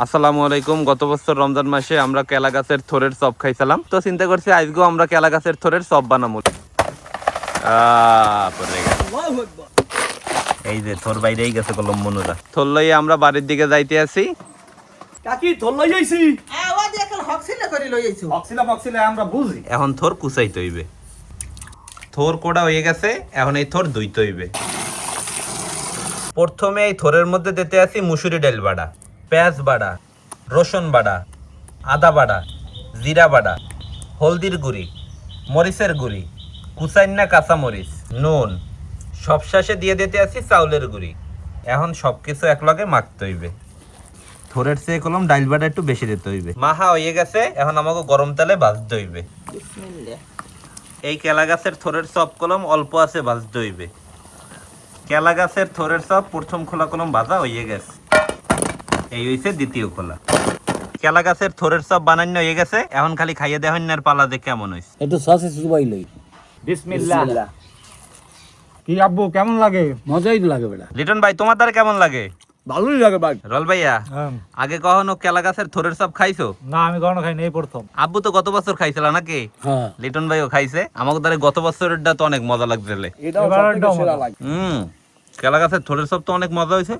আসসালামু আলাইকুম। গত বছর রমজান মাসে আমরা কেলা গাছের থোরের চপ খাইছিলাম, তো চিন্তা করছি আজকেও আমরা কেলা গাছের থোরের চপ বানাবো। এই যে থোর বাইরেই গেছে কলম মনুরা, থোর লইয়ে আমরা বাড়ির দিকে যাইতে আছি। কাকি থল লই যাইছি আমরা বুঝি এখন থোর কুচাইতে হইবে, থোর কোড়া হয়ে গেছে, এখন এই থোর ধুইতে হইবে। প্রথমে এই থোরের মধ্যে দিতে আছি মুসুরি ডাল বাড়া, পেঁয়াজ বাড়া, রসুন বাড়া, আদা বাড়া, জিরা বাড়া, হলদির গুঁড়ি, মরিচের গুঁড়ি, কুচাইন্না কাঁচা মরিচ, নুন, সব শেষে দিয়ে দিতে আছি চাউলের গুঁড়ি। এখন সবকিছু একলগে মাখতে হইবে। থোরের চেয়ে কলম ডাল বাটা একটু বেশি দিতে হইবে। মাখা হয়ে গেছে, এখন আমাকে গরম তেলে ভাজতে হইবে। এই কেলা গাছের থোরের চপ কলম অল্প আছে ভাজতে হইবে। কেলা গাছের থোরের চপ প্রথম খোলা কলম ভাজা হয়ে গেছে, এই হইছে দ্বিতীয় খোলা। কেলা গাছের থোরের চপ বানানো হয়ে গেছে, এখন খালি খাইয়ে দেখেন আর পালা যে কেমন হইছে। একটু সসে চুবাই লই। বিসমিল্লাহ। কি আব্বু কেমন লাগে? মজাই তো লাগে বেটা। লিটন ভাই তোমার দ্বারা কেমন লাগে? ভালোই লাগে ভাই। রল ভাইয়া আগে কখনো কেলা গাছের থোরের চপ খাইছো? না আমি কখনো খাইনি, এই প্রথম। আব্বু তো গত বছর খাইছিল নাকি? হ্যাঁ, লিটন ভাইও খাইছে। আমাকে দ্বারা গত বছরেরটা তো অনেক মজা লাগছিল। এটাও সবথেকে সেরা লাগে। কেলা গাছের থোরের চপ তো অনেক মজা হয়েছে।